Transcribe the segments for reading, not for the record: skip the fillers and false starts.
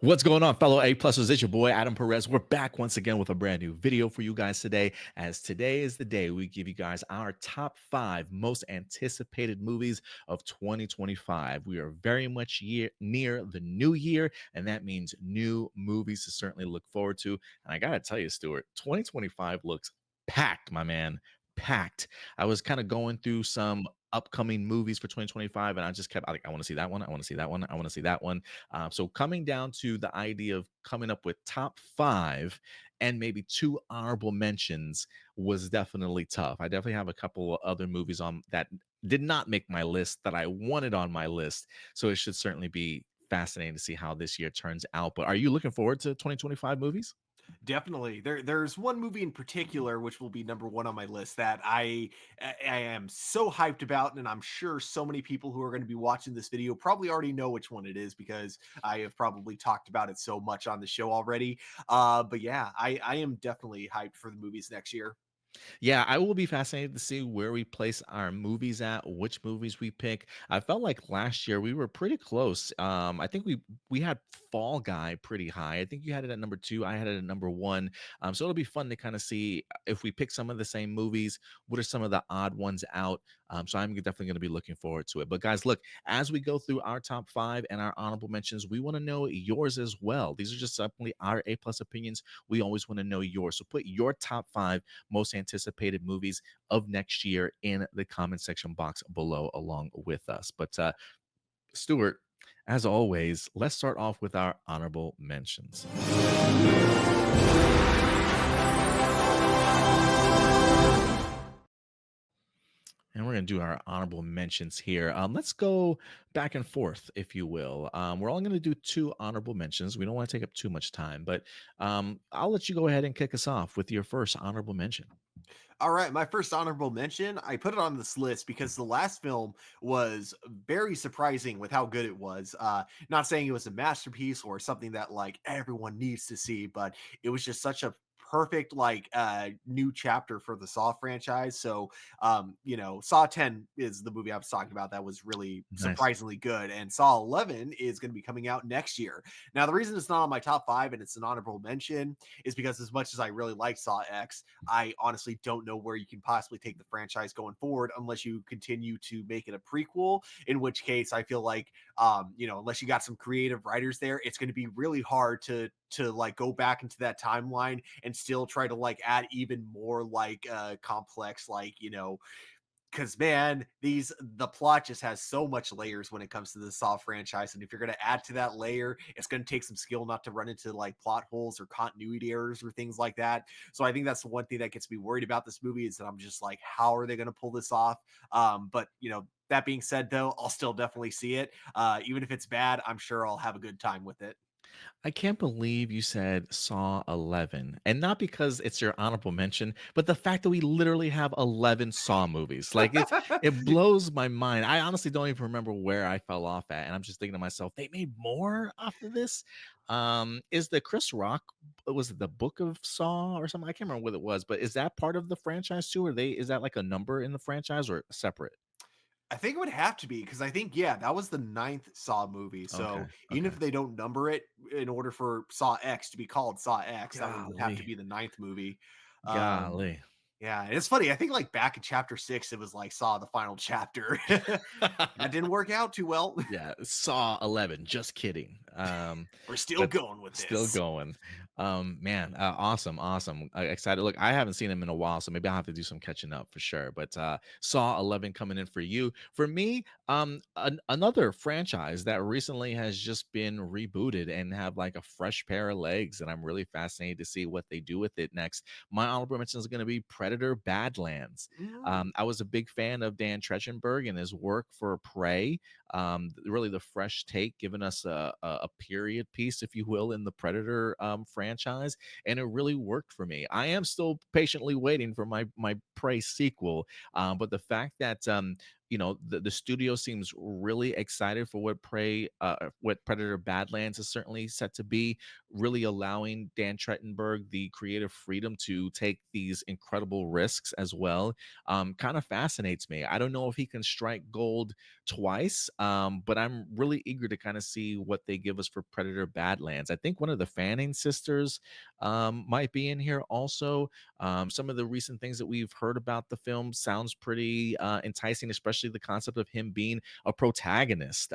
What's going on, fellow A pluses? It's your boy Adam Perez. We're back once again with a brand new video for you guys today. As today is the day we give you guys our top 5 most anticipated movies of 2025. We are very much near the new year, and that means new movies to certainly look forward to. And I gotta tell you, Stuart, 2025 looks packed, my man. Packed. I was kind of going through some upcoming movies for 2025, and I just kept like, I want to see that one. I want to see that one. I want to see that one. So coming down to the idea of coming up with top 5 and maybe 2 honorable mentions was definitely tough. I definitely have a couple of other movies on that did not make my list that I wanted on my list. So it should certainly be fascinating to see how this year turns out. But are you looking forward to 2025 movies? Definitely. There's one movie in particular which will be number 1 on my list that I am so hyped about, and I'm sure so many people who are going to be watching this video probably already know which one it is because I have probably talked about it so much on the show already. But yeah, I am definitely hyped for the movies next year. Yeah, I will be fascinated to see where we place our movies at, which movies we pick. I felt like last year we were pretty close. I think we had Fall Guy pretty high. I think you had it at number 2. I had it at number 1. So it'll be fun to kind of see if we pick some of the same movies. What are some of the odd ones out? So I'm definitely going to be looking forward to it. But guys, look, as we go through our top 5 and our honorable mentions, we want to know yours as well. These are just simply our A plus opinions. We always want to know yours. So put your top 5 most anticipated movies of next year in the comment section box below along with us. But Stuart, as always, let's start off with our honorable mentions. And we're going to do our honorable mentions here. Let's go back and forth, if you will. We're only going to do 2 honorable mentions. We don't want to take up too much time, but I'll let you go ahead and kick us off with your first honorable mention. All right, my first honorable mention, I put it on this list because the last film was very surprising with how good it was. Not saying it was a masterpiece or something that like everyone needs to see, but it was just such a perfect new chapter for the Saw franchise. So Saw 10 is the movie I was talking about that was really Nice. surprisingly good, and Saw 11 is going to be coming out next year. Now the reason it's not on my top 5 and it's an honorable mention is because as much as I really like Saw X, I honestly don't know where you can possibly take the franchise going forward unless you continue to make it a prequel. In which case, I feel like, unless you got some creative writers there, it's going to be really hard to like go back into that timeline and still try to like add even more complex because man, the plot just has so much layers when it comes to the Saw franchise, and if you're going to add to that layer, it's going to take some skill not to run into like plot holes or continuity errors or things like that. So I think that's the one thing that gets me worried about this movie is that I'm just like, how are they going to pull this off? But that being said, though, I'll still definitely see it. Even if it's bad, I'm sure I'll have a good time with it. I can't believe you said Saw 11, and not because it's your honorable mention, but the fact that we literally have 11 Saw movies. Like it blows my mind. I honestly don't even remember where I fell off at, and I'm just thinking to myself, they made more after this. Is the Chris Rock was it the Book of Saw or something? I can't remember what it was, but is that part of the franchise too? Or they is that like a number in the franchise or separate? I think it would have to be because I think, yeah, that was the ninth Saw movie. Okay, So even okay. if they don't number it in order for Saw X to be called Saw X, that one would have to Golly, be the ninth movie. Um, golly. yeah, and it's funny. I think like back in chapter 6, it was like Saw the final chapter. That didn't work out too well. Yeah, Saw 11, just kidding. We're still But going with still this. going. Man, awesome, awesome. Excited. Look, I haven't seen him in a while, so maybe I'll have to do some catching up for sure. But Saw 11 coming in for you. For me, another franchise that recently has just been rebooted and have like a fresh pair of legs, and I'm really fascinated to see what they do with it next. My honorable mention is going to be Predator Badlands. Mm. I was a big fan of Dan Trachtenberg and his work for Prey, really the fresh take, giving us a period piece, if you will, in the Predator franchise, and it really worked for me. I am still patiently waiting for my Prey sequel, but the fact that the studio seems really excited for what Predator Badlands is certainly set to be, really allowing Dan Trachtenberg the creative freedom to take these incredible risks as well. Kind of fascinates me. I don't know if he can strike gold twice, but I'm really eager to kind of see what they give us for Predator Badlands. I think one of the Fanning sisters might be in here also. Some of the recent things that we've heard about the film sounds pretty enticing, especially the concept of him being a protagonist.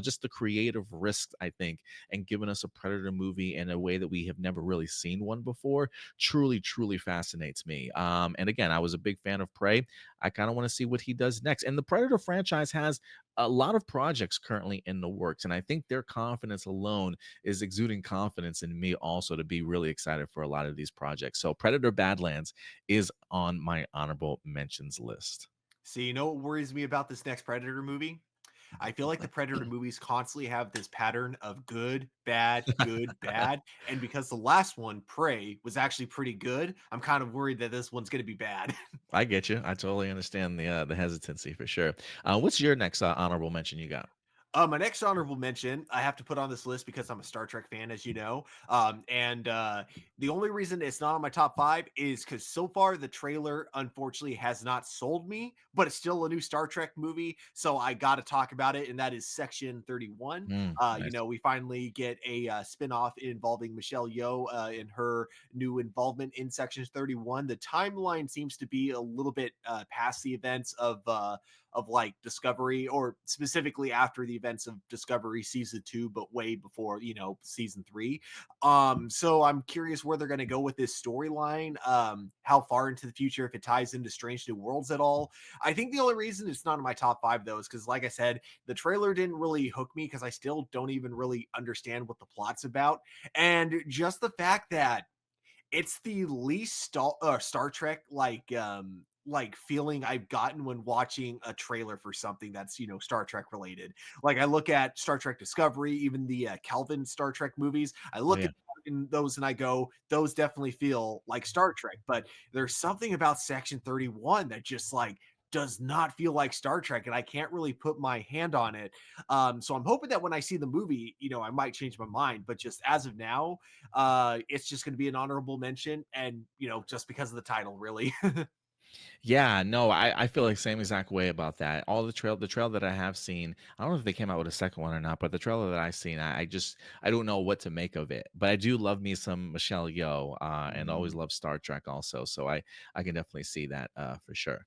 Just the creative risk, I think, and giving us a Predator movie in a way that we have never really seen one before truly, truly fascinates me. And again, I was a big fan of Prey. I kind of want to see what he does next. And the Predator franchise has a lot of projects currently in the works. And I think their confidence alone is exuding confidence in me also to be really excited for a lot of these projects. So Predator Badlands is on my honorable mentions list. See, you know what worries me about this next Predator movie? I feel like the Predator movies constantly have this pattern of good, bad. And because the last one, Prey, was actually pretty good, I'm kind of worried that this one's going to be bad. I get you. I totally understand the hesitancy for sure. What's your next honorable mention you got? My next honorable mention, I have to put on this list because I'm a Star Trek fan, as you know. And the only reason it's not on my top five is because so far the trailer, unfortunately, has not sold me, but it's still a new Star Trek movie. So I got to talk about it. And that is Section 31. Nice. We finally get a spinoff involving Michelle Yeoh in her new involvement in Section 31. The timeline seems to be a little bit past the events of like Discovery, or specifically after the events of Discovery season 2, but way before, season 3. So I'm curious where they're going to go with this storyline, how far into the future, if it ties into Strange New Worlds at all. I think the only reason it's not in my top 5 though is because, like I said, the trailer didn't really hook me because I still don't even really understand what the plot's about. And just the fact that it's the least Star Trek like feeling I've gotten when watching a trailer for something that's, Star Trek related. Like I look at Star Trek Discovery, even the Kelvin Star Trek movies. I Oh look yeah. at in those and I go, those definitely feel like Star Trek. But there's something about Section 31 that just like does not feel like Star Trek, and I can't really put my hand on it. So I'm hoping that when I see the movie, I might change my mind. But just as of now, it's just going to be an honorable mention, and just because of the title, really. Yeah, no, I feel like same exact way about that. All the trail that I have seen, I don't know if they came out with a second one or not, but the trailer that I've seen, I don't know what to make of it. But I do love me some Michelle Yeoh, and always Mhm. love Star Trek also. So I can definitely see that for sure.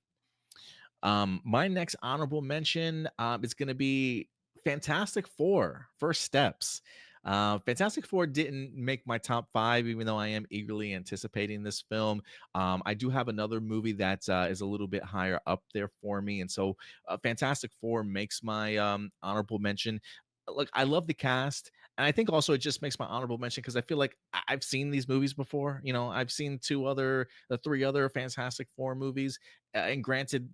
My next honorable mention is going to be Fantastic Four: First Steps. Fantastic Four didn't make my top five, even though I am eagerly anticipating this film. I do have another movie that is a little bit higher up there for me, and so Fantastic Four makes my honorable mention. Look, I love the cast, and I think also it just makes my honorable mention because I feel like I've seen these movies before. I've seen three other Fantastic Four movies, and granted,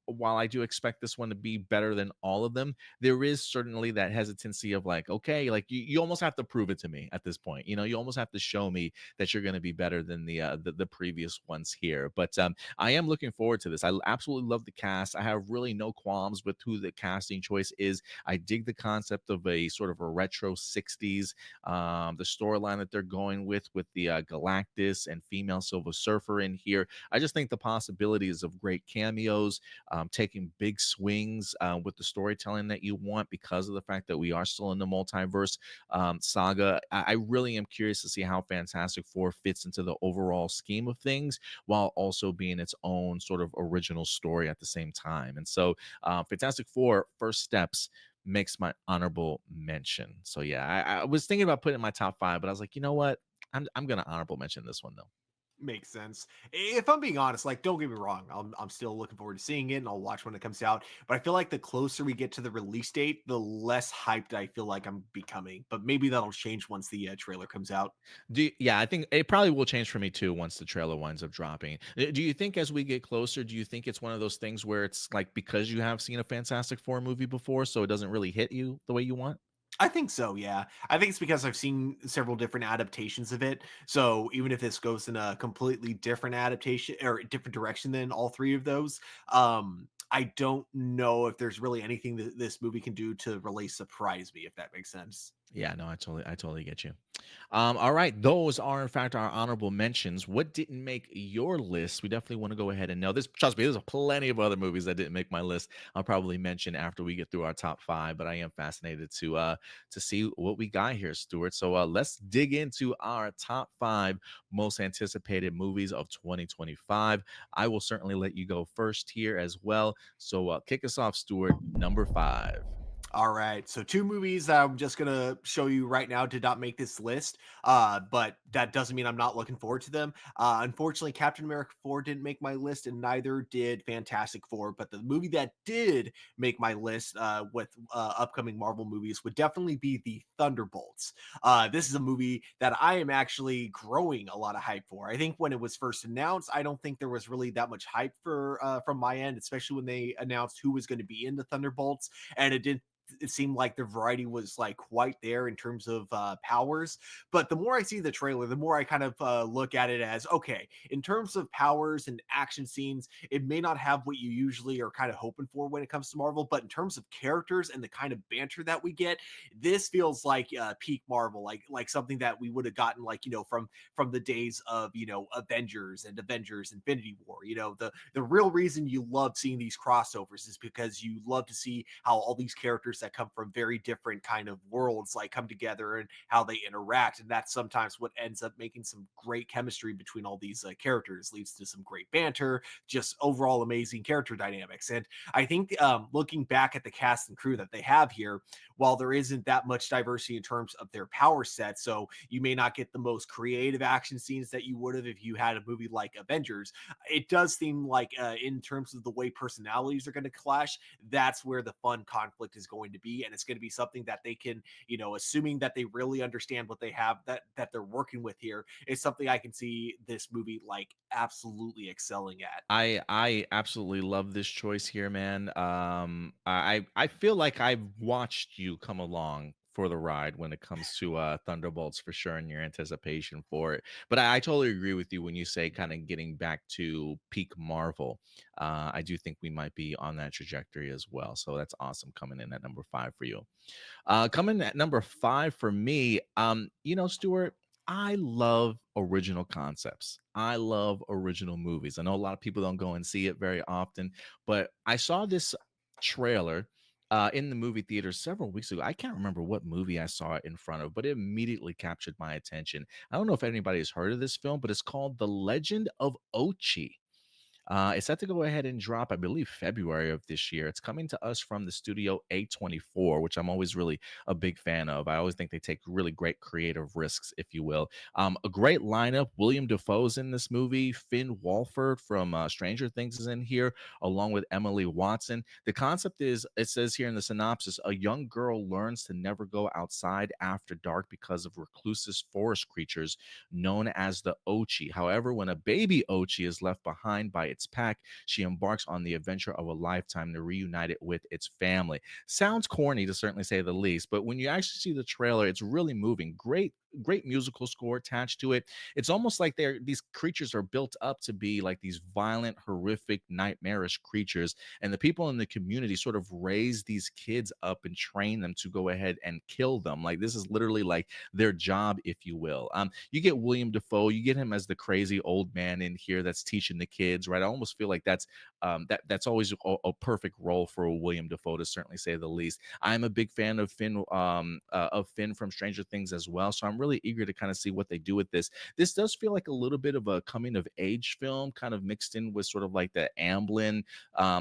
while I do expect this one to be better than all of them, there is certainly that hesitancy of like, okay, like you almost have to prove it to me at this point. You almost have to show me that you're going to be better than the previous ones here. But I am looking forward to this. I absolutely love the cast. I have really no qualms with who the casting choice is. I dig the concept of a sort of a retro 60s, the storyline that they're going with the Galactus and female Silver Surfer in here. I just think the possibilities of great cameos, taking big swings with the storytelling that you want because of the fact that we are still in the multiverse saga. I really am curious to see how Fantastic Four fits into the overall scheme of things while also being its own sort of original story at the same time. And so, Fantastic Four: First Steps makes my honorable mention. So yeah, I was thinking about putting it in my top five, but I was like, you know what? I'm gonna honorable mention this one though. Makes sense. If I'm being honest, like, don't get me wrong, I'm still looking forward to seeing it, and I'll watch when it comes out. But I feel like the closer we get to the release date, the less hyped I feel like I'm becoming. But maybe that'll change once the trailer comes out. Yeah, I think it probably will change for me too once the trailer winds up dropping. Do you think as we get closer, do you think it's one of those things where it's like because you have seen a Fantastic Four movie before, so it doesn't really hit you the way you want? I think so, yeah. I think it's because I've seen several different adaptations of it. So even if this goes in a completely different adaptation or different direction than all three of those, I don't know if there's really anything that this movie can do to really surprise me, if that makes sense. Yeah, no, I totally get you. All right, those are in fact our honorable mentions. What didn't make your list? We definitely want to go ahead and know this. Trust me, there's plenty of other movies that didn't make my list. I'll probably mention after we get through our top five, but I am fascinated to see what we got here, Stuart. So let's dig into our top five most anticipated movies of 2025. I will certainly let you go first here as well. So kick us off, Stuart. Number five. All right. So two movies that I'm just gonna show you right now did not make this list. But that doesn't mean I'm not looking forward to them. Unfortunately, Captain America 4 didn't make my list, and neither did Fantastic Four. But the movie that did make my list with upcoming Marvel movies would definitely be the Thunderbolts. This is a movie that I am actually growing a lot of hype for. I think when it was first announced, I don't think there was really that much hype for from my end, especially when they announced who was going to be in the Thunderbolts, and it seemed like the variety was like quite there in terms of powers. But the more I see the trailer, the more I kind of look at it as okay, in terms of powers and action scenes, it may not have what you usually are kind of hoping for when it comes to Marvel. But in terms of characters and the kind of banter that we get, this feels like peak Marvel, like something that we would have gotten like from the days of Avengers Infinity War. The real reason you love seeing these crossovers is because you love to see how all these characters that come from very different kind of worlds like come together and how they interact, and that's sometimes what ends up making some great chemistry between all these characters, leads to some great banter, just overall amazing character dynamics. And I think looking back at the cast and crew that they have here, while there isn't that much diversity in terms of their power set, so you may not get the most creative action scenes that you would have if you had a movie like Avengers, it does seem like in terms of the way personalities are going to clash, that's where the fun conflict is going to be, and it's going to be something that they can, assuming that they really understand what they have that they're working with here, is something I can see this movie like absolutely excelling at. I absolutely love this choice here, man. I feel like I've watched you come along for the ride when it comes to Thunderbolts for sure, and your anticipation for it. But I totally agree with you when you say kind of getting back to peak Marvel. I do think we might be on that trajectory as well. So that's awesome coming in at number five for you. Coming at number five for me, Stuart, I love original concepts. I love original movies. I know a lot of people don't go and see it very often, but I saw this trailer in the movie theater several weeks ago. I can't remember what movie I saw it in front of, but it immediately captured my attention. I don't know if anybody has heard of this film, but it's called The Legend of Ochi. It's set to go ahead and drop, I believe, February of this year. It's coming to us from the studio A24, which I'm always really a big fan of. I always think they take really great creative risks, if you will. A great lineup. William Defoe's in this movie. Finn Wolford from Stranger Things is in here, along with Emily Watson. The concept is, it says here in the synopsis, a young girl learns to never go outside after dark because of reclusive forest creatures known as the Ochi. However, when a baby Ochi is left behind by its pack, she embarks on the adventure of a lifetime to reunite it with its family. Sounds corny to certainly say the least, but when you actually see the trailer, it's really moving. Great musical score attached to it. It's almost like these creatures are built up to be like these violent, horrific, nightmarish creatures, and the people in the community sort of raise these kids up and train them to go ahead and kill them. Like this is literally like their job, if you will. You get William Defoe, you get him as the crazy old man in here that's teaching the kids, right? I almost feel like that's always a perfect role for William Defoe, to certainly say the least. I'm a big fan of Finn from Stranger Things as well, so I'm really eager to kind of see what they do with this. This does feel like a little bit of a coming of age film, kind of mixed in with sort of like the Amblin,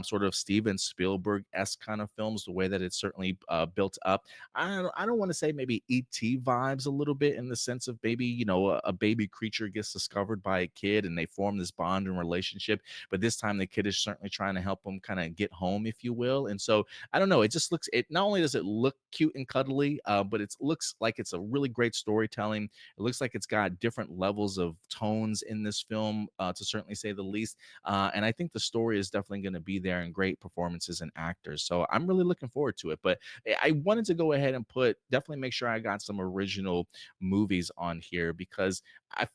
sort of Steven Spielberg esque kind of films. The way that it's certainly built up, I don't want to say maybe ET vibes a little bit, in the sense of maybe a baby creature gets discovered by a kid and they form this bond and relationship, but this time the kid is certainly trying to help them kind of get home, if you will. And so I don't know, it just looks, it not only does it look cute and cuddly, but it looks like it's a really great storytelling. It looks like it's got different levels of tones in this film, to certainly say the least. And I think the story is definitely going to be there, and great performances and actors. So I'm really looking forward to it. But I wanted to go ahead and definitely make sure I got some original movies on here, because I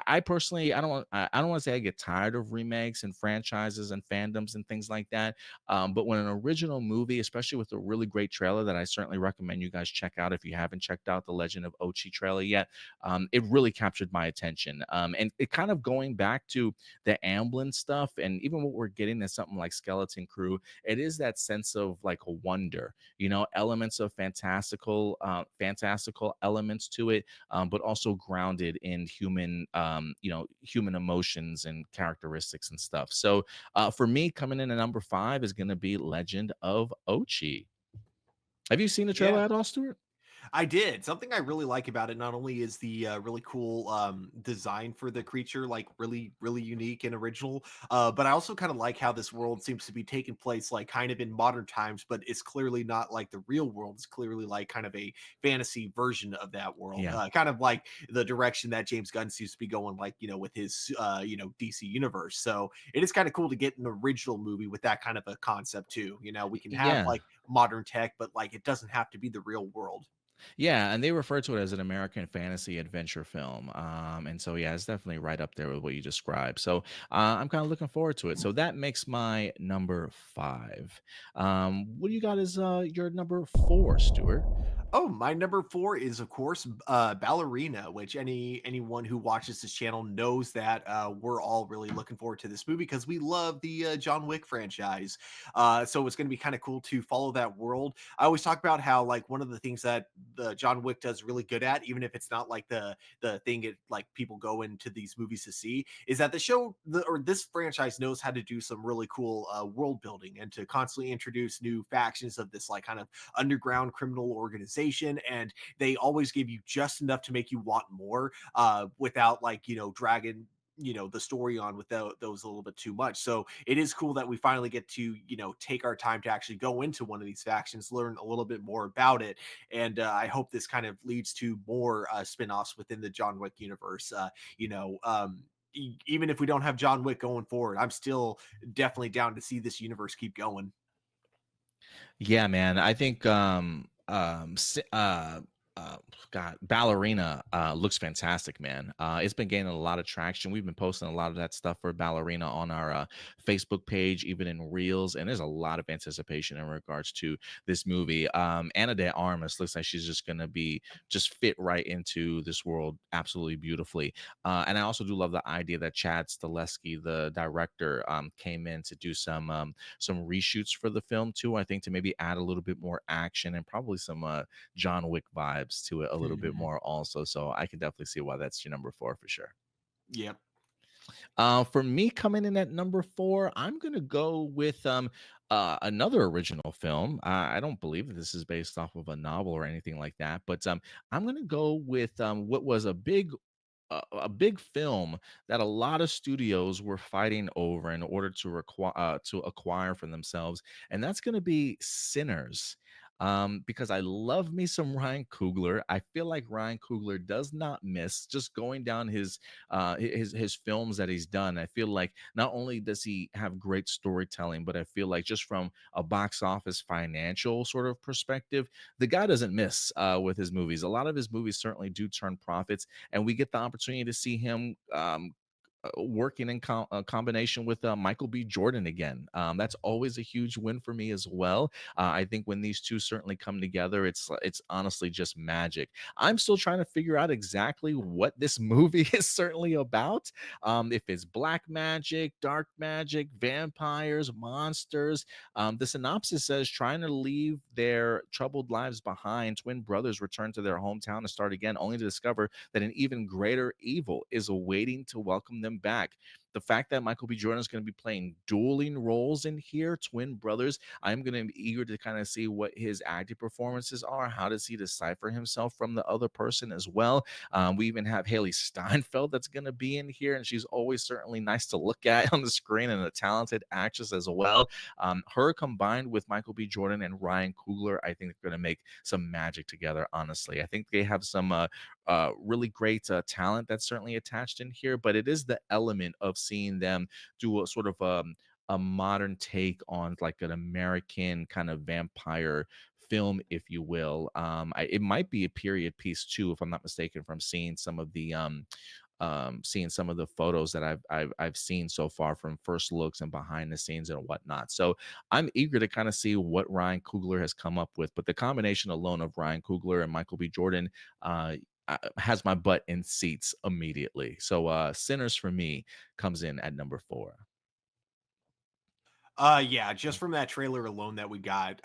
I personally, I don't want to say I get tired of remakes and franchises and fandoms and things like that. But when an original movie, especially with a really great trailer that I certainly recommend you guys check out if you haven't checked out the Legend of Ochi trailer yet, it really captured my attention. And it kind of going back to the Amblin stuff, and even what we're getting is something like Skeleton Crew. It is that sense of like a wonder, elements of fantastical elements to it, but also grounded in human, human emotions and characteristics and stuff. So for me, coming in at number five is going to be Legend of Ochi. Have you seen the trailer Yeah. at all, Stuart? I did. Something I really like about it not only is the really cool design for the creature, like really, really unique and original, but I also kind of like how this world seems to be taking place, like kind of in modern times, but it's clearly not like the real world. It's clearly like kind of a fantasy version of that world, Yeah. kind of like the direction that James Gunn seems to be going, like, with his, DC universe. So it is kind of cool to get an original movie with that kind of a concept too. We can have Yeah. like modern tech, but like it doesn't have to be the real world. Yeah, and they refer to it as an American fantasy adventure film. And so, yeah, it's definitely right up there with what you described. So, I'm kind of looking forward to it. So that makes my number five. What do you got as your number four, Stuart? Oh, my number 4 is, of course, Ballerina, which anyone who watches this channel knows that, we're all really looking forward to this movie because we love the, John Wick franchise. So it's gonna be kinda cool to follow that world. I always talk about how, like, one of the things that the John Wick does really good at, even if it's not, like, the thing it like, people go into these movies to see, is that this franchise knows how to do some really cool, world building and to constantly introduce new factions of this, like, kind of underground criminal organization, and they always give you just enough to make you want more, without, like, dragging the story on with those a little bit too much. So it is cool that we finally get to take our time to actually go into one of these factions, learn a little bit more about it, and I hope this kind of leads to more spin-offs within the John Wick universe. Even if we don't have John Wick going forward, I'm still definitely down to see this universe keep going. Yeah, man. I think uh God, Ballerina looks fantastic, man. It's been gaining a lot of traction. We've been posting a lot of that stuff for Ballerina on our Facebook page, even in Reels, and there's a lot of anticipation in regards to this movie. Anna de Armas looks like she's just gonna be just fit right into this world absolutely beautifully. And I also do love the idea that Chad Stileski, the director, came in to do some reshoots for the film too. I think to maybe add a little bit more action and probably some John Wick vibes to it a little bit more also. So I can definitely see why that's your number four for sure. Yep. For me, coming in at number four, I'm gonna go with another original film. I don't believe that this is based off of a novel or anything like that, but I'm gonna go with what was a big film that a lot of studios were fighting over in order to acquire for themselves, and that's going to be Sinners. Because I love me some Ryan Coogler. I feel like Ryan Coogler does not miss just going down his films that he's done. I feel like not only does he have great storytelling, but I feel like just from a box office financial sort of perspective, the guy doesn't miss with his movies. A lot of his movies certainly do turn profits, and we get the opportunity to see him working in combination with Michael B. Jordan again. That's always a huge win for me as well. I think when these two certainly come together, it's honestly just magic. I'm still trying to figure out exactly what this movie is certainly about. If it's black magic, dark magic, vampires, monsters. The synopsis says trying to leave their troubled lives behind, twin brothers return to their hometown to start again, only to discover that an even greater evil is awaiting to welcome them back. The fact that Michael B. Jordan is going to be playing dueling roles in here, twin brothers, I'm going to be eager to kind of see what his acting performances are. How does he decipher himself from the other person as well? We even have Haley Steinfeld that's going to be in here, and she's always certainly nice to look at on the screen and a talented actress as well. Her combined with Michael B. Jordan and Ryan Coogler, I think they're going to make some magic together. Honestly, I think they have some really great talent that's certainly attached in here, but it is the element of seeing them do a sort of a modern take on like an American kind of vampire film, if you will. It might be a period piece too, if I'm not mistaken, from seeing some of the seeing some of the photos that I've seen so far from first looks and behind the scenes and whatnot. So I'm eager to kind of see what Ryan Coogler has come up with. But the combination alone of Ryan Coogler and Michael B. Jordan uh, has my butt in seats immediately. So Sinners for me comes in at number 4. Yeah, just from that trailer alone that we got,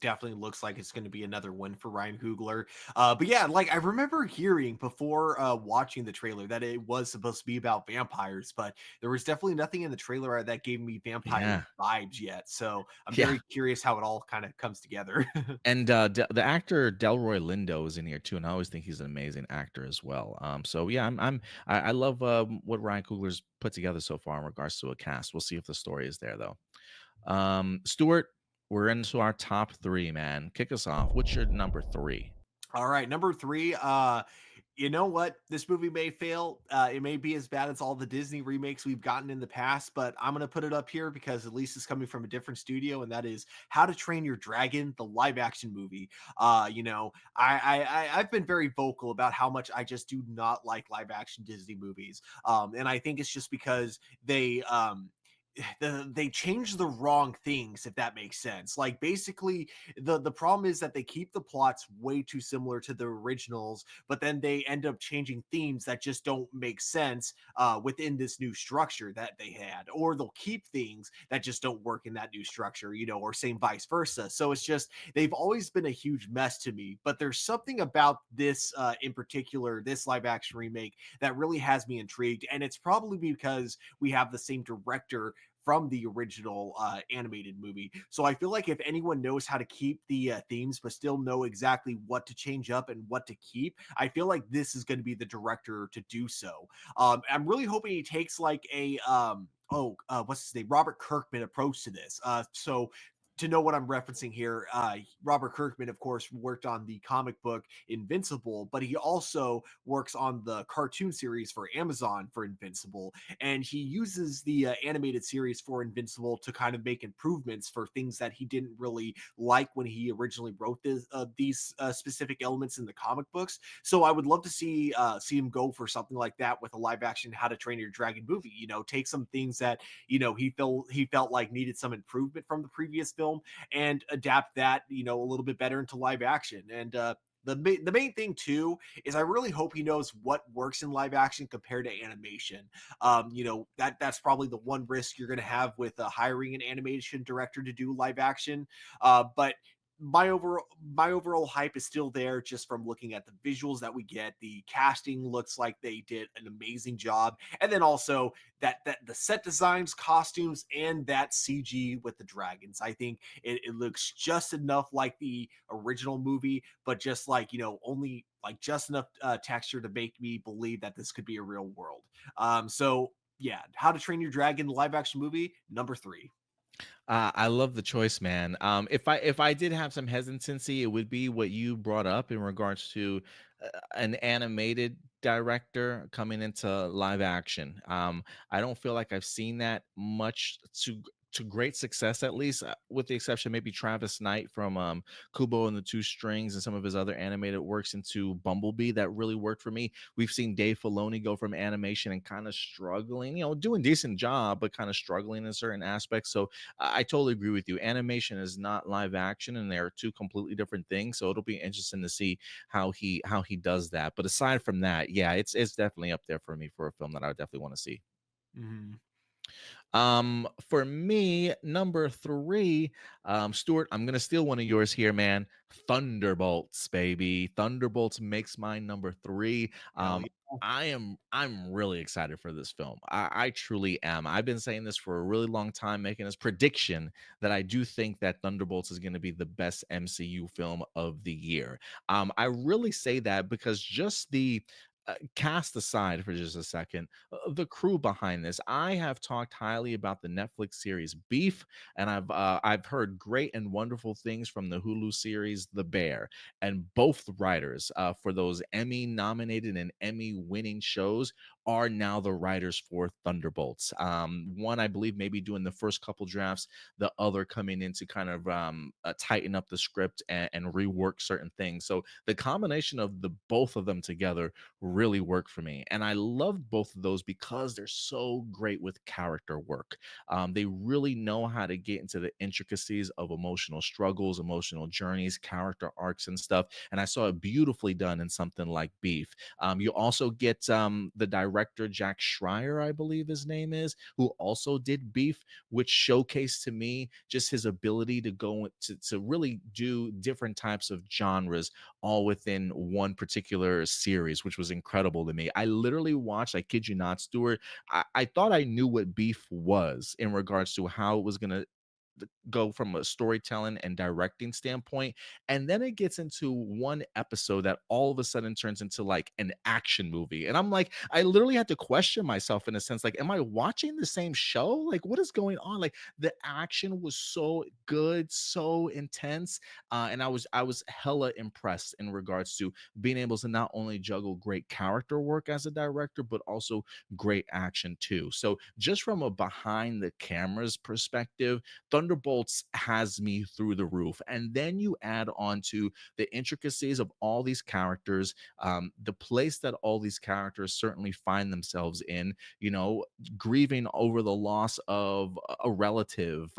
definitely looks like it's going to be another win for Ryan Coogler. But yeah, like I remember hearing before watching the trailer that it was supposed to be about vampires, but there was definitely nothing in the trailer that gave me vampire Yeah. vibes yet. So I'm Yeah. very curious how it all kind of comes together. And the actor Delroy Lindo is in here too, and I always think he's an amazing actor as well. So yeah, I love what Ryan Coogler's put together so far in regards to a cast. We'll see if the story is there though. Stuart, we're into our top three, man. Kick us off. What's your number three? All right, number three. You know what? This movie may fail. It may be as bad as all the Disney remakes we've gotten in the past, but I'm gonna put it up here because at least it's coming from a different studio, and that is How to Train Your Dragon, the live action movie. I've been very vocal about how much I just do not like live action Disney movies, and I think it's just because they change the wrong things, if that makes sense. Like basically the problem is that they keep the plots way too similar to the originals, but then they end up changing themes that just don't make sense within this new structure that they had, or they'll keep things that just don't work in that new structure, or same vice versa. So it's just they've always been a huge mess to me, but there's something about this in particular, this live action remake, that really has me intrigued, and it's probably because we have the same director from the original animated movie. So I feel like if anyone knows how to keep the themes, but still know exactly what to change up and what to keep, I feel like this is going to be the director to do so. I'm really hoping he takes like a what's his name, Robert Kirkman approach to this. So to know what I'm referencing here, Robert Kirkman, of course, worked on the comic book Invincible, but he also works on the cartoon series for Amazon for Invincible, and he uses the animated series for Invincible to kind of make improvements for things that he didn't really like when he originally wrote these specific elements in the comic books. So I would love to see him go for something like that with a live action How to Train Your Dragon movie. Take some things that he felt like needed some improvement from the previous film and adapt that a little bit better into live action. And the main thing too is I really hope he knows what works in live action compared to animation. That's probably the one risk you're going to have with hiring an animation director to do live action. But my overall hype is still there just from looking at the visuals that we get. The casting looks like they did an amazing job, and then also that the set designs, costumes, and that CG with the dragons. I think it looks just enough like the original movie, but just like only like just enough texture to make me believe that this could be a real world. So yeah, How to Train Your Dragon live action movie number three. I love the choice, man. If I did have some hesitancy, it would be what you brought up in regards to an animated director coming into live action. I don't feel like I've seen that much to great success, at least, with the exception maybe Travis Knight from Kubo and the Two Strings and some of his other animated works into Bumblebee that really worked for me. We've seen Dave Filoni go from animation and kind of struggling, doing decent job, but kind of struggling in certain aspects. So I totally agree with you. Animation is not live action, and they're two completely different things. So it'll be interesting to see how he does that. But aside from that, yeah, it's definitely up there for me for a film that I would definitely want to see. Mhm. For me, number three, Stuart, I'm gonna steal one of yours here, man. Thunderbolts, baby. Thunderbolts makes my number three. Hell yeah. I'm really excited for this film. I truly am. I've been saying this for a really long time, making this prediction that I do think that Thunderbolts is going to be the best MCU film of the year. I really say that because just the cast aside for just a second, the crew behind this. I have talked highly about the Netflix series Beef, and I've heard great and wonderful things from the Hulu series The Bear, and both writers for those Emmy nominated and Emmy winning shows are now the writers for Thunderbolts. One, I believe, maybe doing the first couple drafts, the other coming in to kind of tighten up the script and rework certain things. So the combination of the both of them together really worked for me. And I loved both of those because they're so great with character work. They really know how to get into the intricacies of emotional struggles, emotional journeys, character arcs, and stuff. And I saw it beautifully done in something like Beef. You also get the director, Jack Schreier, I believe his name is, who also did Beef, which showcased to me just his ability to go to really do different types of genres all within one particular series, which was incredible to me. I literally watched, I kid you not, Stuart. I thought I knew what Beef was in regards to how it was going to go from a storytelling and directing standpoint. And then it gets into one episode that all of a sudden turns into like an action movie. And I'm like, I literally had to question myself in a sense, like, am I watching the same show? Like, what is going on? Like, the action was so good, so intense. And I was hella impressed in regards to being able to not only juggle great character work as a director, but also great action too. So just from a behind the cameras perspective, Thunderbolts has me through the roof. And then you add on to the intricacies of all these characters, the place that all these characters certainly find themselves in, grieving over the loss of a relative,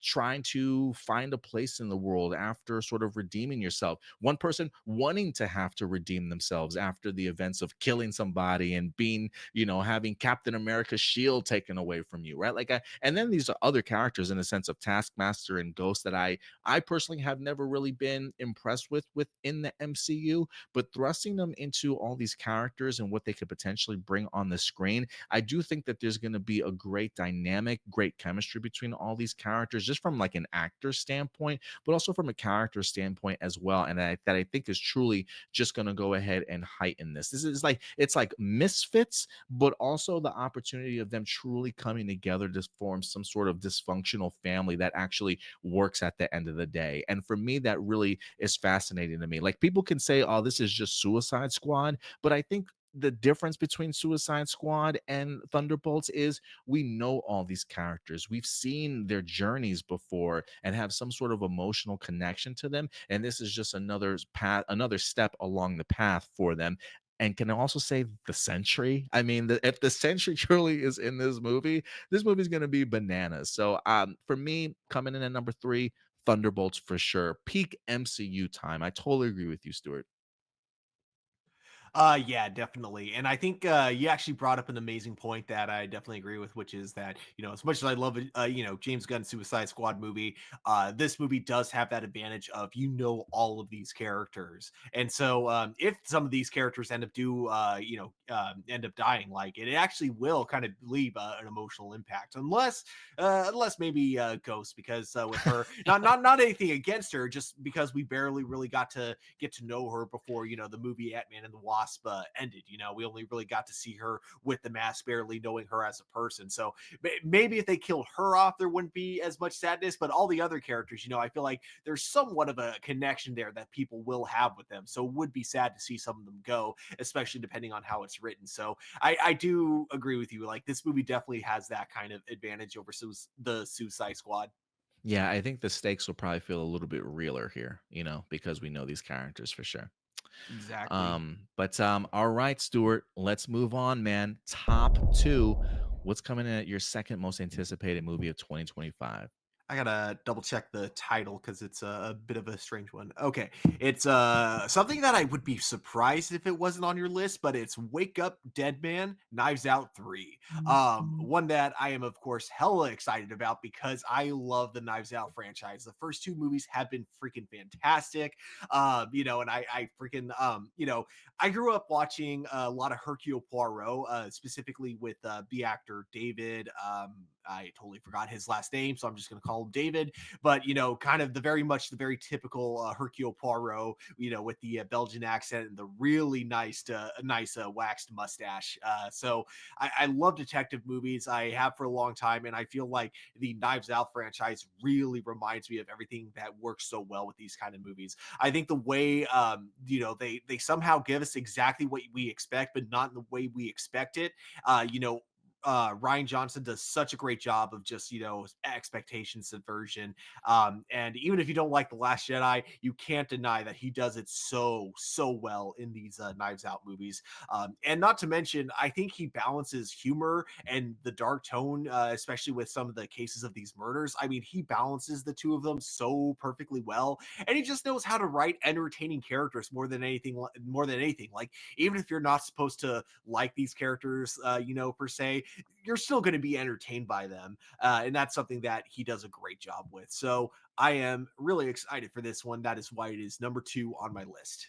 trying to find a place in the world after sort of redeeming yourself. One person wanting to have to redeem themselves after the events of killing somebody and being, having Captain America's shield taken away from you, right? And then these are other characters in a sense of Taskmaster and Ghost that I personally have never really been impressed with within the MCU, but thrusting them into all these characters and what they could potentially bring on the screen, I do think that there's going to be a great dynamic, great chemistry between all these characters, just from like an actor standpoint, but also from a character standpoint as well. And that I think is truly just going to go ahead and heighten this. This is like, it's like misfits, but also the opportunity of them truly coming together to form some sort of dysfunctional family that actually works at the end of the day. And for me, that really is fascinating to me. Like, people can say, oh, this is just Suicide Squad, but I think the difference between Suicide Squad and Thunderbolts is we know all these characters. We've seen their journeys before and have some sort of emotional connection to them. And this is just another path, another step along the path for them. And can I also say the Sentry? I mean, if the Sentry truly is in this movie is going to be bananas. So, for me, coming in at number three, Thunderbolts for sure. Peak MCU time. I totally agree with you, Stuart. Yeah, definitely. And I think you actually brought up an amazing point that I definitely agree with, which is that, as much as I love it, James Gunn Suicide Squad movie, this movie does have that advantage of, all of these characters. And so if some of these characters end up dying, like it actually will kind of leave an emotional impact, unless maybe Ghost, because with her, not anything against her, just because we barely really got to get to know her before, the movie Ant-Man and the Wasp ended. We only really got to see her with the mask, barely knowing her as a person. So maybe if they killed her off, there wouldn't be as much sadness. But all the other characters, I feel like there's somewhat of a connection there that people will have with them. So it would be sad to see some of them go, especially depending on how it's written. So I do agree with you. Like, this movie definitely has that kind of advantage over the Suicide Squad. Yeah, I think the stakes will probably feel a little bit realer here, because we know these characters for sure. Exactly. But all right, Stuart, let's move on, man. Top two. What's coming in at your second most anticipated movie of 2025? I gotta double check the title because it's a bit of a strange one. Okay, it's something that I would be surprised if it wasn't on your list, but it's Wake Up Dead Man, Knives Out 3. One that I am of course hella excited about because I love the Knives Out franchise. The first two movies have been freaking fantastic. And I freaking I grew up watching a lot of Hercule Poirot, specifically with the actor David. I totally forgot his last name, so I'm just going to call him David. But kind of the very typical Hercule Poirot, with the Belgian accent and the really nice waxed mustache. So I love detective movies. I have for a long time, and I feel like the Knives Out franchise really reminds me of everything that works so well with these kind of movies. I think the way they somehow give us exactly what we expect, but not in the way we expect it. Ryan Johnson does such a great job of just expectation subversion. And even if you don't like The Last Jedi, you can't deny that he does it so well in these Knives Out movies. And not to mention, I think he balances humor and the dark tone, especially with some of the cases of these murders. I mean, he balances the two of them so perfectly well, and he just knows how to write entertaining characters more than anything. More than anything, like even if you're not supposed to like these characters, per se, you're still going to be entertained by them. And that's something that he does a great job with. So I am really excited for this one. That is why it is number 2 on my list.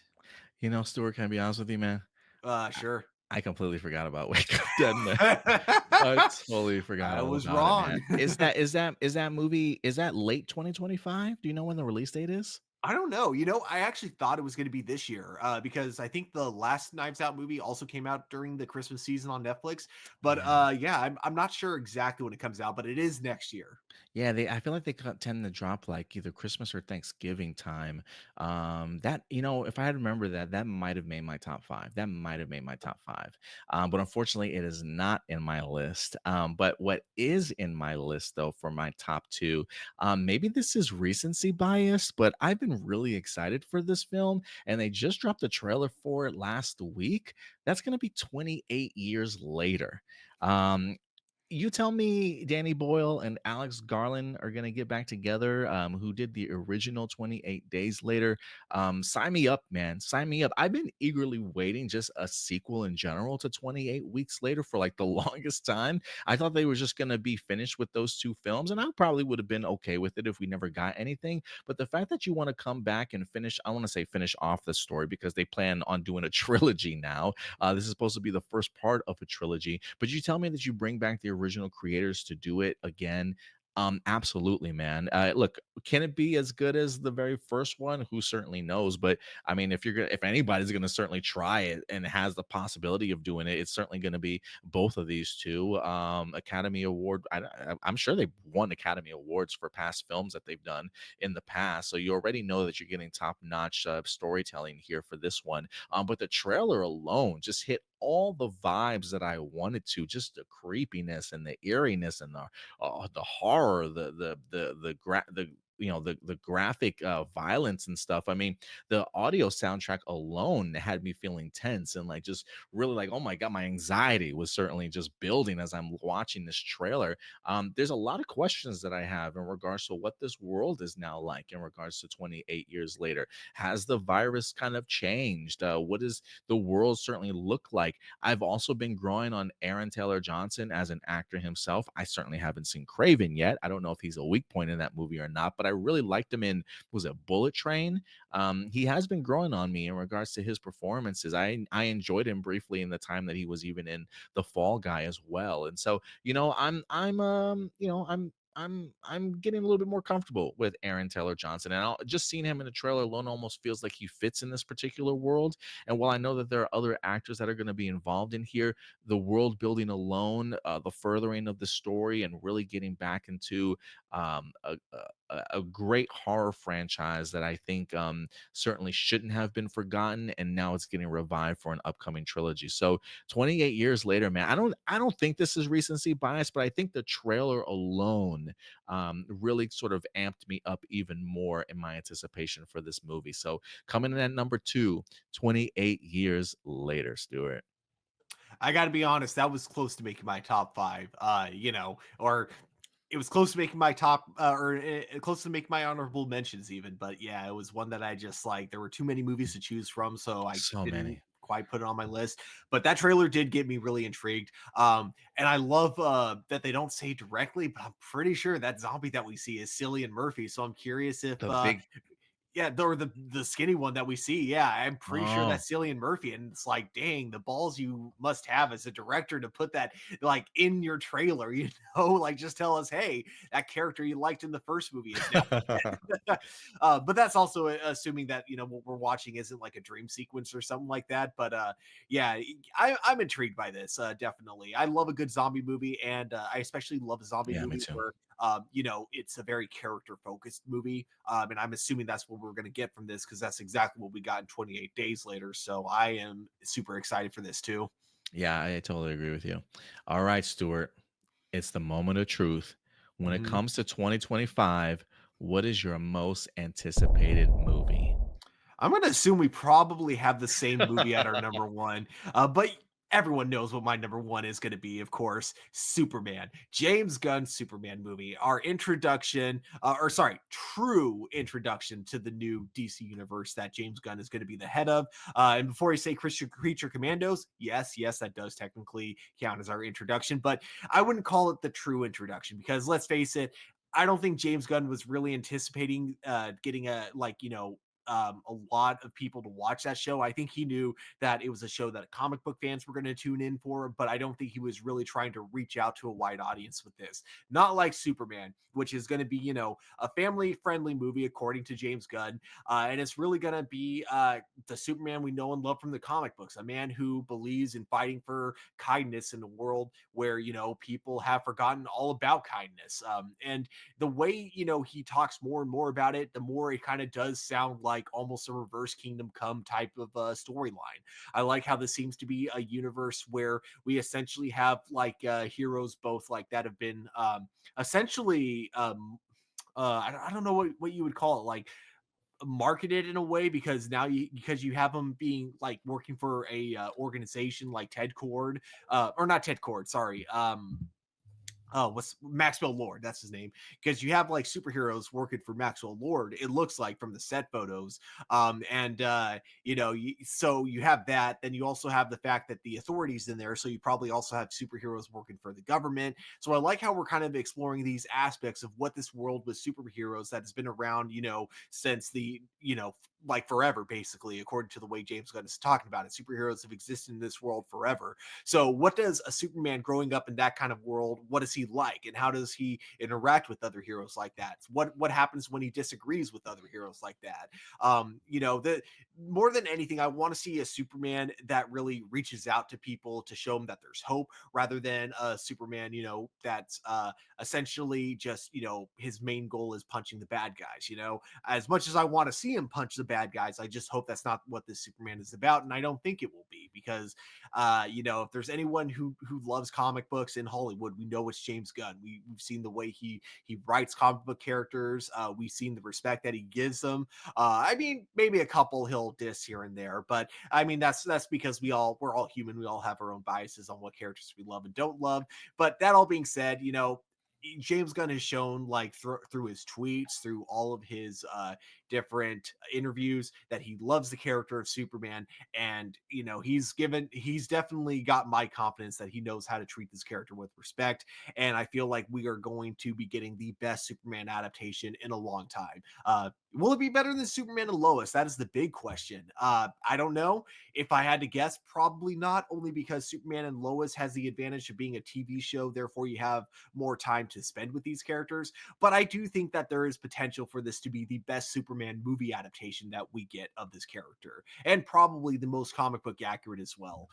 Stuart, can I be honest with you, man? I, Sure. I completely forgot about Wake Up Dead, man. I totally forgot I all was about it, man. wrong. Is that movie, is that late 2025? Do you know when the release date is? I don't know. I actually thought it was going to be this year because I think the last Knives Out movie also came out during the Christmas season on Netflix. But Yeah. yeah, I'm not sure exactly when it comes out, but it is next year. Yeah, I feel like they tend to drop like either Christmas or Thanksgiving time. That if I had remember that, that might have made my top five. That might have made my top five. But unfortunately, it is not in my list. But what is in my list though for my top two, maybe this is recency bias, but I've been really excited for this film, and they just dropped a trailer for it last week. That's going to be 28 years later. Um, you tell me Danny Boyle and Alex Garland are going to get back together, who did the original 28 Days Later. Sign me up, man. Sign me up. I've been eagerly waiting just a sequel in general to 28 Weeks Later for like the longest time. I thought they were just going to be finished with those two films, and I probably would have been okay with it if we never got anything. But the fact that you want to come back and finish, I want to say finish off the story because they plan on doing a trilogy now. This is supposed to be the first part of a trilogy, but you tell me that you bring back the original creators to do it again. Absolutely, man. Look, can it be as good as the very first one? Who certainly knows? But I mean, if anybody's gonna certainly try it and has the possibility of doing it, it's certainly gonna be both of these two. Academy Award. I'm sure they've won Academy Awards for past films that they've done in the past, so you already know that you're getting top notch storytelling here for this one. But the trailer alone just hit all the vibes that I wanted to, just the creepiness and the eeriness and the horror, the the graphic violence and stuff. I mean, the audio soundtrack alone had me feeling tense and like just really like, oh my god, my anxiety was certainly just building as I'm watching this trailer. There's a lot of questions that I have in regards to what this world is now like in regards to 28 years later. Has the virus kind of changed? What does the world certainly look like? I've also been growing on Aaron Taylor Johnson as an actor himself. I certainly haven't seen Craven yet. I don't know if he's a weak point in that movie or not, but I really liked him in, was it Bullet Train? He has been growing on me in regards to his performances. I enjoyed him briefly in the time that he was even in The Fall Guy as well. And so, I'm getting a little bit more comfortable with Aaron Taylor Johnson, and just seeing him in the trailer alone almost feels like he fits in this particular world. And while I know that there are other actors that are going to be involved in here, the world building alone, the furthering of the story, and really getting back into um, a, a great horror franchise that I think certainly shouldn't have been forgotten, and now it's getting revived for an upcoming trilogy. So 28 years later, man, I don't think this is recency bias, but I think the trailer alone really sort of amped me up even more in my anticipation for this movie. So coming in at number two, 28 years later, Stuart. I got to be honest, that was close to making my top 5. Or it was close to making my top or close to make my honorable mentions even, but yeah, it was one that I just like there were too many movies to choose from, so I So didn't many. quite put it on my list. But that trailer did get me really intrigued. And I love that they don't say directly, but I'm pretty sure that zombie that we see is Cillian Murphy, so I'm curious if The big Yeah, or the skinny one that we see. Yeah, I'm pretty sure Oh. that's Cillian Murphy, and it's like, dang, the balls you must have as a director to put that like in your trailer. Like just tell us, hey, that character you liked in the first movie is now. But that's also assuming that what we're watching isn't like a dream sequence or something like that. But yeah, I'm intrigued by this. Definitely, I love a good zombie movie, and I especially love a zombie Yeah, me movie too. where it's a very character focused movie. And I'm assuming that's what we're going to get from this because that's exactly what we got in 28 Days Later. So I am super excited for this too. Yeah, I totally agree with you. All right, Stuart, it's the moment of truth. When it Mhm. comes to 2025, what is your most anticipated movie? I'm going to assume we probably have the same movie at our number one, but everyone knows what my number one is going to be, of course, Superman. James Gunn's Superman movie, our introduction, or sorry, true introduction to the new DC universe that James Gunn is going to be the head of. And before you say Christian Creature Commandos, yes, that does technically count as our introduction, but I wouldn't call it the true introduction because let's face it, I don't think James Gunn was really anticipating getting a lot of people to watch that show. I think he knew that it was a show that comic book fans were going to tune in for, but I don't think he was really trying to reach out to a wide audience with this. Not like Superman, which is going to be, a family friendly movie, according to James Gunn. And it's really going to be the Superman we know and love from the comic books, a man who believes in fighting for kindness in a world where, people have forgotten all about kindness. And the way he talks more and more about it, the more it kind of does sound like almost a reverse Kingdom Come type of storyline. I like how this seems to be a universe where we essentially have like heroes both like that have been essentially I don't know what you would call it, like marketed in a way because now you have them being like working for a organization like Ted Cord, or not Ted Cord, sorry, what's Maxwell Lord? That's his name. Because you have like superheroes working for Maxwell Lord. It looks like from the set photos, and so you have that. Then you also have the fact that the authorities in there. So you probably also have superheroes working for the government. So I like how we're kind of exploring these aspects of what this world with superheroes that has been around, since the like forever, basically, according to the way James Gunn is talking about it. Superheroes have existed in this world forever. So, what does a Superman growing up in that kind of world? What is he like, and how does he interact with other heroes like that? What happens when he disagrees with other heroes like that? The more than anything, I want to see a Superman that really reaches out to people to show them that there's hope, rather than a Superman, that's essentially just his main goal is punching the bad guys. As much as I want to see him punch the bad guys, I just hope that's not what this Superman is about, and I don't think it will be because if there's anyone who loves comic books in Hollywood, we know it's James Gunn. We've seen the way he writes comic book characters. We've seen the respect that he gives them. I mean, maybe a couple he'll diss here and there, but I mean that's because we're all human. We all have our own biases on what characters we love and don't love. But that all being said, James Gunn has shown like through his tweets, through all of his different interviews that he loves the character of Superman, and he's definitely got my confidence that he knows how to treat this character with respect, and I feel like we are going to be getting the best Superman adaptation in a long time. Will it be better than Superman and Lois? That is the big question. I don't know. If I had to guess, probably not, only because Superman and Lois has the advantage of being a TV show, therefore you have more time to spend with these characters. But I do think that there is potential for this to be the best Superman movie adaptation that we get of this character, and probably the most comic book accurate as well.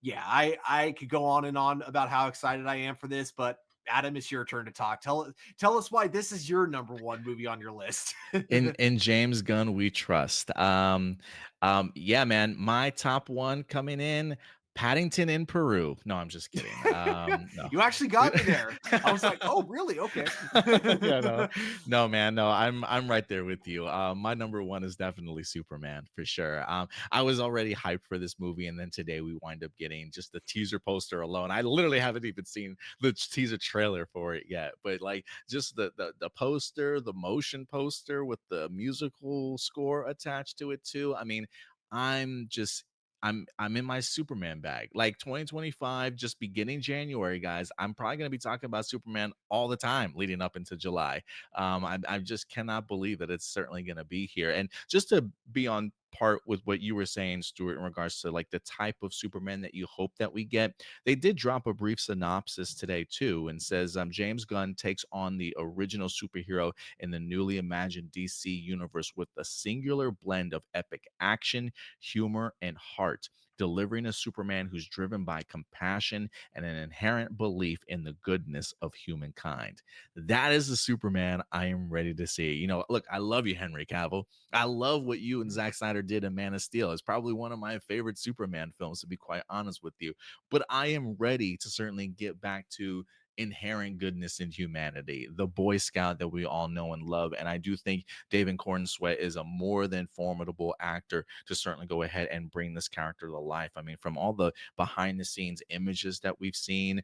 Yeah, I could go on and on about how excited I am for this, but Adam, it's your turn to talk. Tell us why this is your number one movie on your list. In James Gunn we trust. Yeah, man, my top one coming in, Paddington in Peru. No, I'm just kidding. No. You actually got me there. I was like, oh, really? Okay. Yeah, no, no, man, no. I'm right there with you. My number one is definitely Superman for sure. I was already hyped for this movie, and then today we wind up getting just the teaser poster alone. I literally haven't even seen the teaser trailer for it yet, but like just the poster, the motion poster with the musical score attached to it too. I mean, I'm just I'm in my Superman bag. Like 2025, just beginning January, guys. I'm probably gonna be talking about Superman all the time leading up into July. I just cannot believe that it's certainly gonna be here. And just to be on part with what you were saying, Stuart, in regards to like the type of Superman that you hope that we get, they did drop a brief synopsis today too, and says James Gunn takes on the original superhero in the newly imagined DC universe with a singular blend of epic action, humor, and heart, delivering a Superman who's driven by compassion and an inherent belief in the goodness of humankind. That is the Superman I am ready to see. Look, I love you, Henry Cavill. I love what you and Zack Snyder did in Man of Steel. It's probably one of my favorite Superman films, to be quite honest with you. But I am ready to certainly get back to inherent goodness in humanity, the Boy Scout that we all know and love. And I do think David Corn Sweat is a more than formidable actor to certainly go ahead and bring this character to life. I mean, from all the behind the scenes images that we've seen,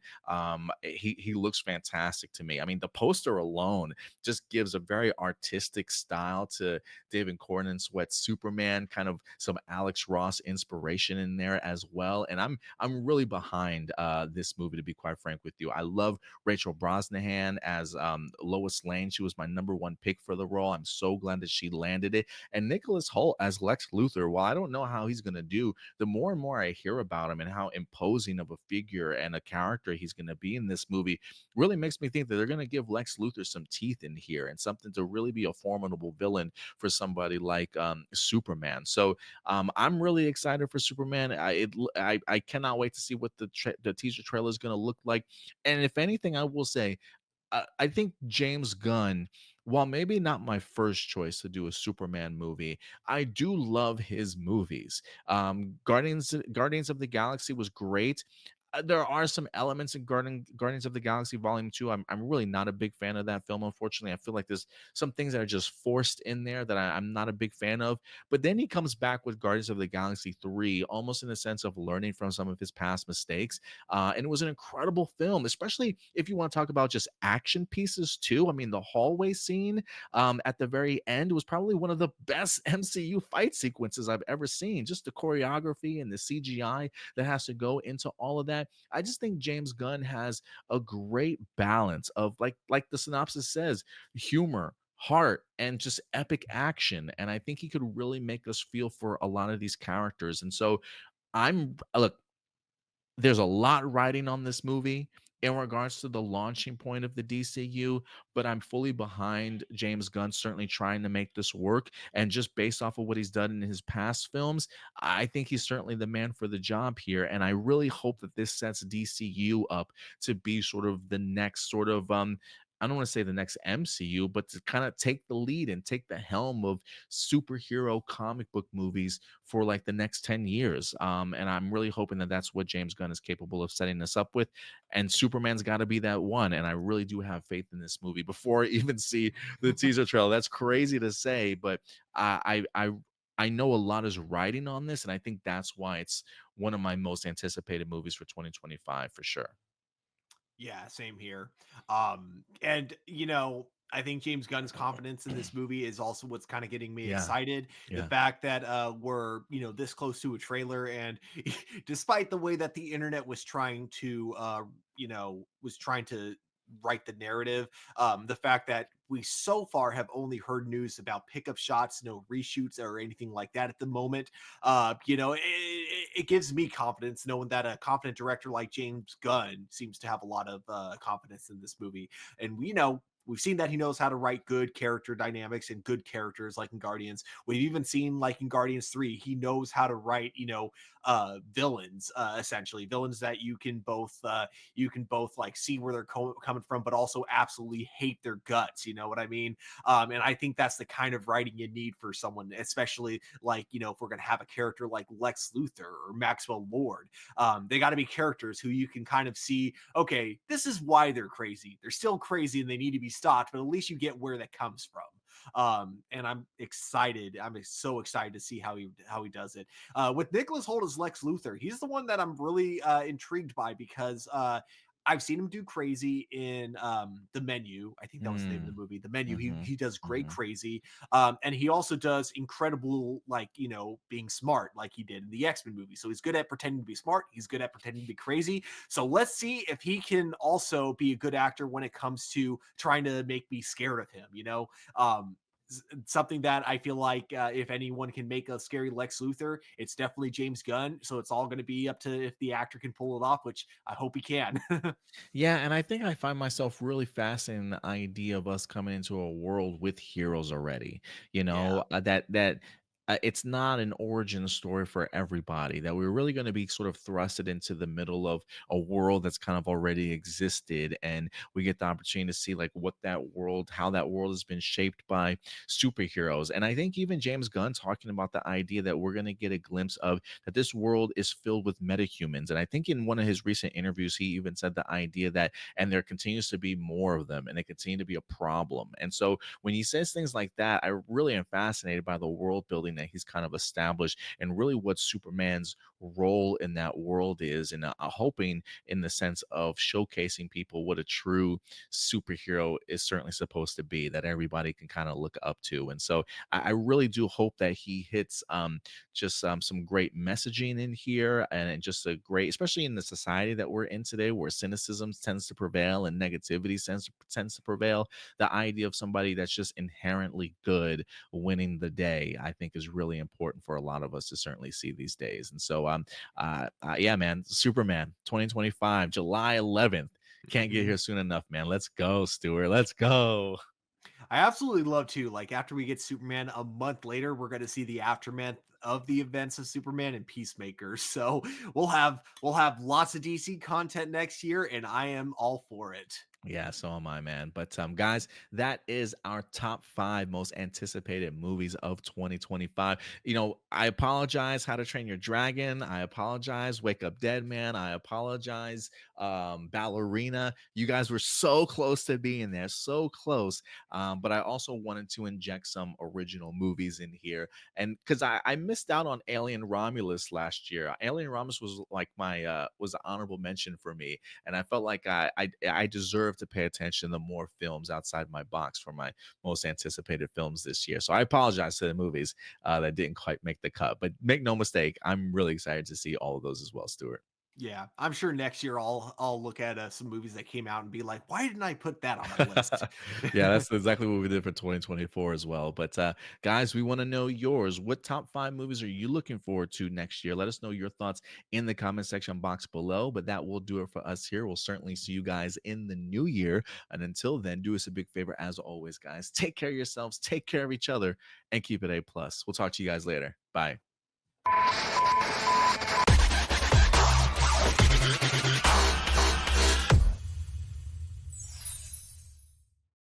he looks fantastic to me. I mean, the poster alone just gives a very artistic style to David Corn Sweat's Superman, kind of some Alex Ross inspiration in there as well. And I'm really behind this movie, to be quite frank with you. I love Rachel Brosnahan as Lois Lane. She was my number one pick for the role. I'm so glad that she landed it. And Nicholas Hoult as Lex Luthor, while I don't know how he's going to do, the more and more I hear about him and how imposing of a figure and a character he's going to be in this movie, really makes me think that they're going to give Lex Luthor some teeth in here and something to really be a formidable villain for somebody like Superman. So I'm really excited for Superman. I cannot wait to see what the teaser trailer is going to look like. And if anything, I will say I think James Gunn, while maybe not my first choice to do a Superman movie, I do love his movies. Guardians of the Galaxy was great. There are some elements in Guardians of the Galaxy Volume 2. I'm really not a big fan of that film, unfortunately. I feel like there's some things that are just forced in there that I'm not a big fan of. But then he comes back with Guardians of the Galaxy 3, almost in the sense of learning from some of his past mistakes. And it was an incredible film, especially if you want to talk about just action pieces too. I mean, the hallway scene at the very end was probably one of the best MCU fight sequences I've ever seen. Just the choreography and the CGI that has to go into all of that. I just think James Gunn has a great balance of like the synopsis says, humor, heart, and just epic action. And I think he could really make us feel for a lot of these characters. And so look, there's a lot riding on this movie in regards to the launching point of the DCU, but I'm fully behind James Gunn certainly trying to make this work. And just based off of what he's done in his past films, I think he's certainly the man for the job here. And I really hope that this sets DCU up to be sort of the next sort of I don't want to say the next MCU, but to kind of take the lead and take the helm of superhero comic book movies for like the next 10 years. And I'm really hoping that that's what James Gunn is capable of setting us up with. And Superman's got to be that one. And I really do have faith in this movie before I even see the teaser trailer. That's crazy to say, but I know a lot is riding on this. And I think that's why it's one of my most anticipated movies for 2025 for sure. Yeah, same here. And I think James Gunn's confidence in this movie is also what's kind of getting me Yeah. excited. The Yeah. fact that we're, this close to a trailer, and despite the way that the internet was trying to write the narrative, the fact that we so far have only heard news about pickup shots, no reshoots or anything like that at the moment. It gives me confidence knowing that a confident director like James Gunn seems to have a lot of confidence in this movie. And we've seen that he knows how to write good character dynamics and good characters like in Guardians. We've even seen like in Guardians 3, he knows how to write, villains, essentially villains that you can both like see where they're coming from, but also absolutely hate their guts. You know what I mean? And I think that's the kind of writing you need for someone, especially like, if we're going to have a character like Lex Luthor or Maxwell Lord, they got to be characters who you can kind of see, okay, this is why they're crazy. They're still crazy and they need to be stopped, but at least you get where that comes from. And I'm excited. I'm so excited to see how he does it. With Nicholas Hoult as Lex Luthor, he's the one that I'm really intrigued by because I've seen him do crazy in The Menu. I think that was the name of the Mm, movie. The Menu. He mhm, he does great mhm. crazy. And he also does incredible, like, being smart, like he did in the X-Men movie. So he's good at pretending to be smart. He's good at pretending to be crazy. So let's see if he can also be a good actor when it comes to trying to make me scared of him. Something that I feel like, if anyone can make a scary Lex Luthor, it's definitely James Gunn. So it's all going to be up to if the actor can pull it off, which I hope he can. Yeah, and I think I find myself really fascinated in the idea of us coming into a world with heroes already. Yeah. It's not an origin story for everybody. That we're really going to be sort of thrusted into the middle of a world that's kind of already existed, and we get the opportunity to see like what that world, how that world has been shaped by superheroes. And I think even James Gunn talking about the idea that we're going to get a glimpse of that this world is filled with metahumans. And I think in one of his recent interviews, he even said the idea that, and there continues to be more of them, and they continue to be a problem. And so when he says things like that, I really am fascinated by the world building that he's kind of established and really what Superman's role in that world is. And hoping in the sense of showcasing people what a true superhero is certainly supposed to be, that everybody can kind of look up to. And so I really do hope that he hits just some great messaging in here, and just a great, especially in the society that we're in today, where cynicism tends to prevail and negativity tends to prevail. The idea of somebody that's just inherently good winning the day, I think, is really important for a lot of us to certainly see these days. And so, yeah, man, Superman 2025, July 11th. Can't get Mhm. here soon enough, man. Let's go, Stuart. Let's go. I absolutely love to. Like, after we get Superman a month later, we're going to see the aftermath of the events of Superman and Peacemaker. So we'll have lots of DC content next year, and I am all for it. Yeah, so am I, man. But guys, that is our top 5 most anticipated movies of 2025. I apologize, How to Train Your Dragon. I apologize, Wake Up Dead Man. I apologize, Ballerina. You guys were so close to being there, so close. But I also wanted to inject some original movies in here, and because I missed out on Alien Romulus last year. Alien Romulus was like my was an honorable mention for me, and I felt like I deserve to pay attention to more films outside my box for my most anticipated films this year. So I apologize to the movies that didn't quite make the cut, but make no mistake, I'm really excited to see all of those as well, Stuart. Yeah, I'm sure next year I'll look at some movies that came out and be like, why didn't I put that on my list? Yeah, that's exactly what we did for 2024 as well. But guys, we want to know yours. What top 5 movies are you looking forward to next year? Let us know your thoughts in the comment section box below. But that will do it for us here. We'll certainly see you guys in the new year. And until then, do us a big favor as always, guys. Take care of yourselves, take care of each other, and keep it A plus. We'll talk to you guys later. Bye.